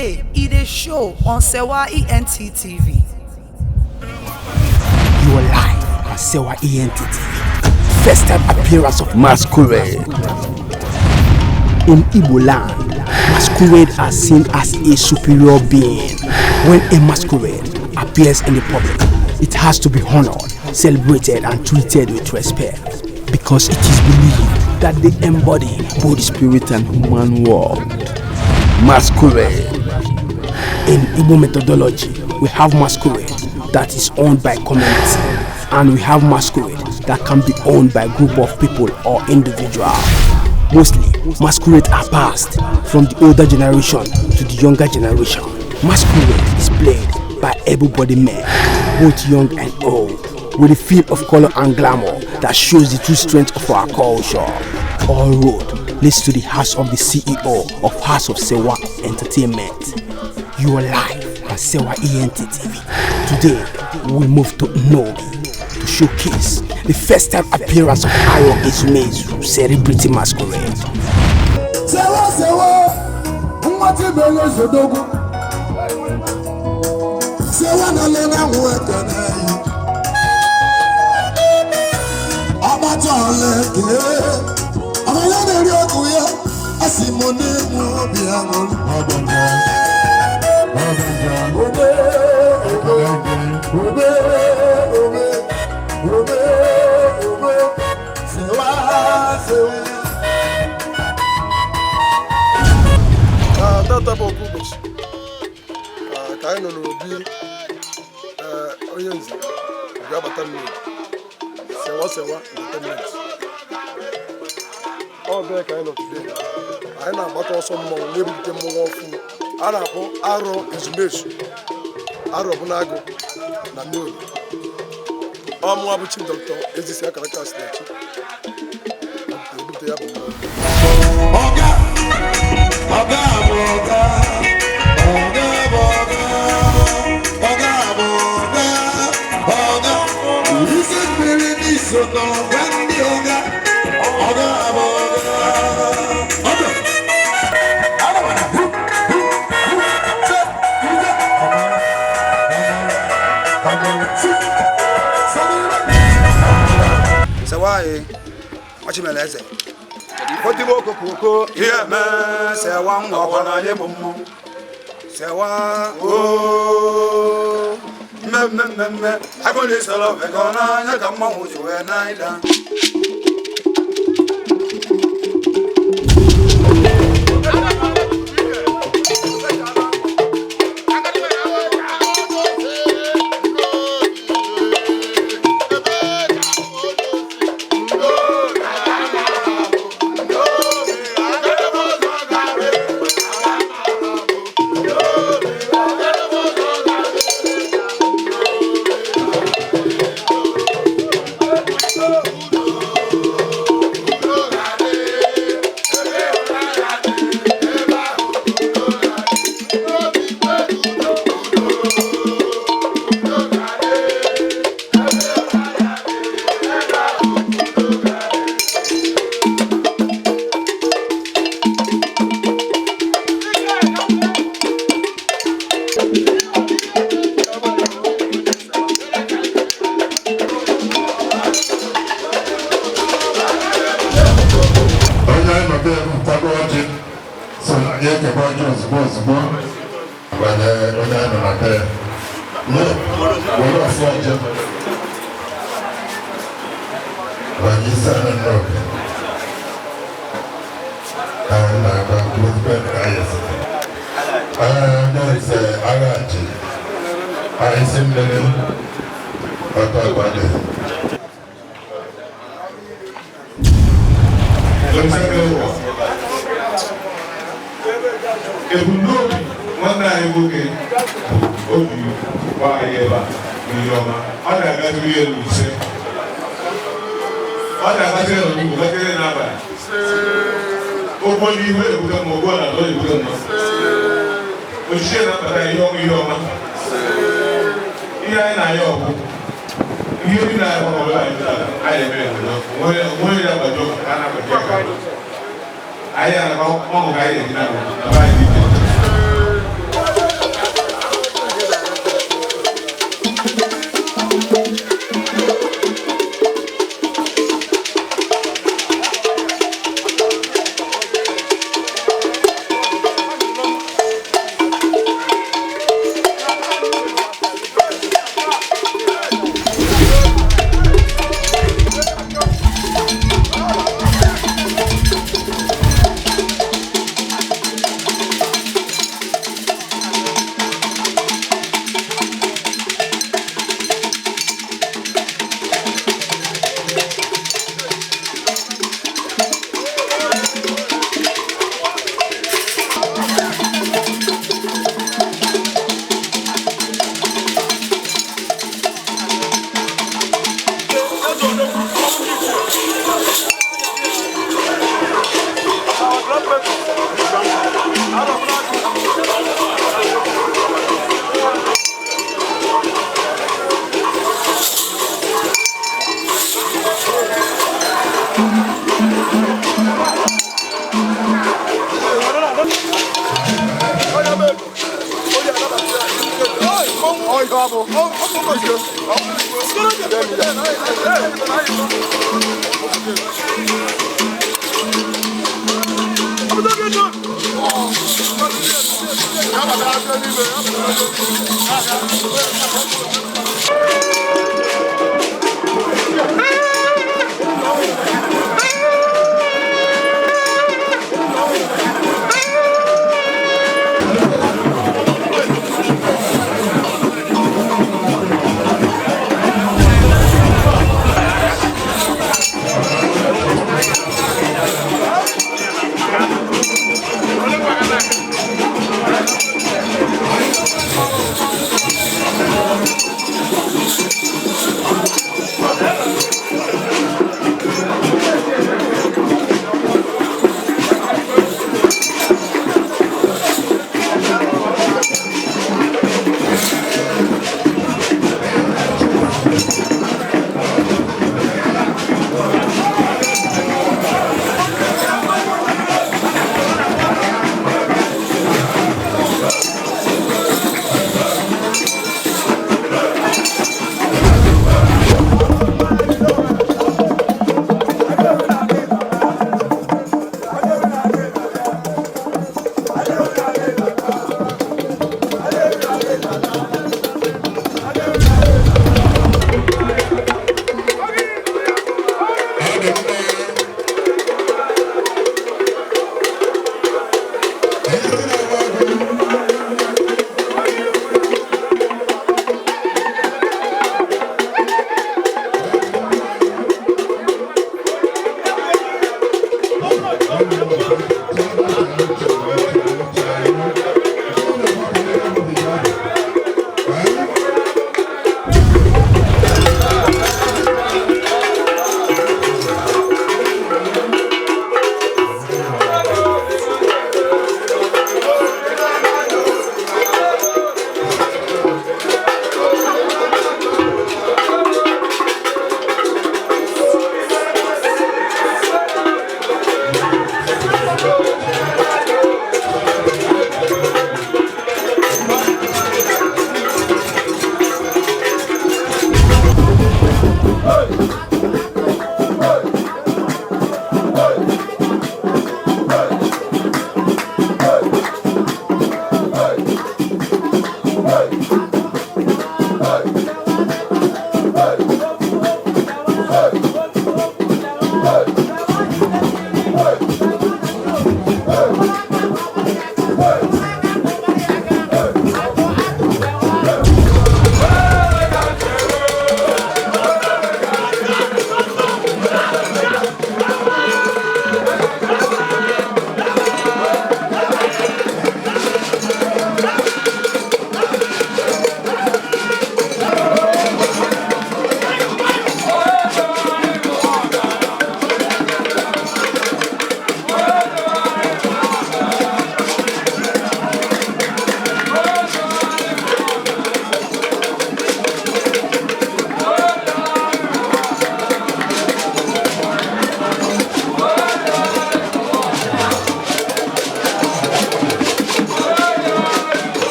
play, they show on SEWA ENT TV. You are live on SEWA ENT TV. First time appearance of Masquerade. In Igbo land, Masquerade are seen as a superior being. When a masquerade appears in the public, it has to be honored, celebrated and treated with respect, because it is believed that they embody both spirit and human world. Masquerade. In Igbo methodology, we have masquerade that is owned by community, and we have masquerade that can be owned by a group of people or individual. Mostly, masquerade are passed from the older generation to the younger generation. Masquerade is played by able-bodied men, both young and old, with a feel of color and glamour that shows the true strength of our culture. All road leads to the house of the CEO of House of SEWA Entertainment. You are live on SEWA ENT TV. Today, we move to NNOBI to showcase the first time appearance of AROEZUMEZU celebrity masquerade. Sewa, EZE ODOGWU. Sewa na lena mwekene. Abatoleke. Abayane ryokuya. Asimone OBIA ngol. Tata UGOABATA. Kaino NNOBI. ONYE UGOABATA SEWA Entertainment. All there kaino today. I na gbata ọsọ mmọnwụ na-ebute mmọnwụ ọfụ. A na-akpọ AROEZUMEZU. Aro bụ n'agụ na NNOBI. Ọmụwa bụ Chief Dr. EZE Odogwu. Ebute ya bụ Sewae, wachimeleze. Kodibo kokoko, yeme sewa ngwana yemumu. Sewa o mem agoni solo vekona nyakama ujuwe naida.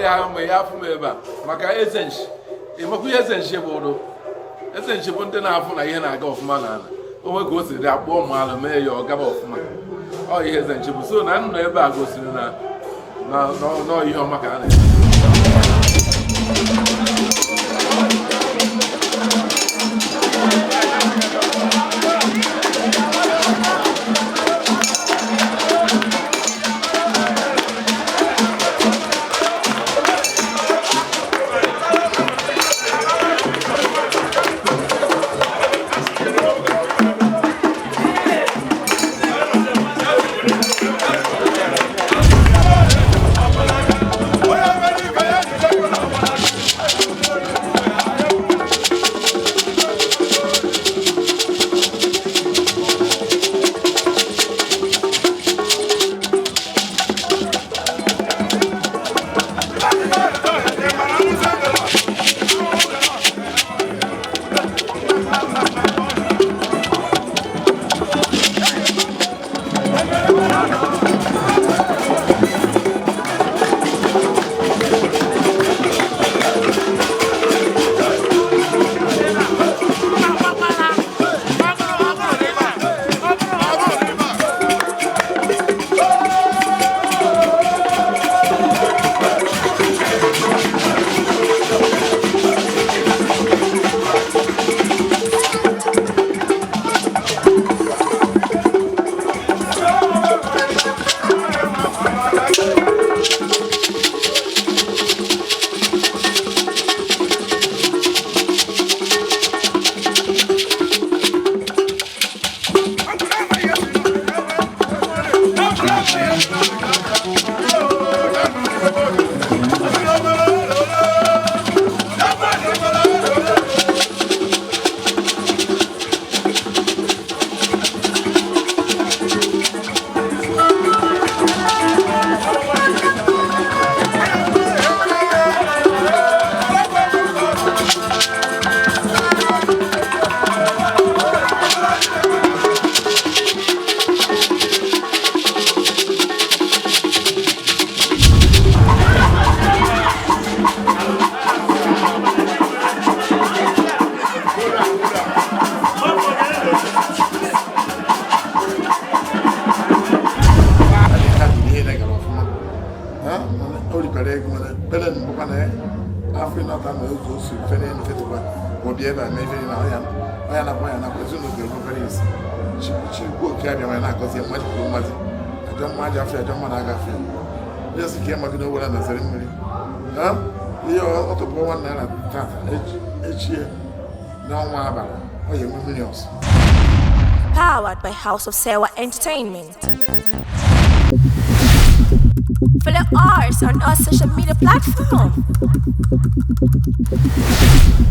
ya ma ya afụ m ebe a maka ezenshi ịmakwa ihe ezenshi bụ ụdụ ezenshi bụ ndị na-afụ na ihe na-aga ọfụma na ala onwe ka o siri akpọ ụmụ ala mee ya ọ gaba ọfụma ọ ihe ezenshi bụ so na nọ ebe a gosiri na ihe ọma ka a na-eme Powered by House of Sewa Entertainment. Follow us on our social media platform.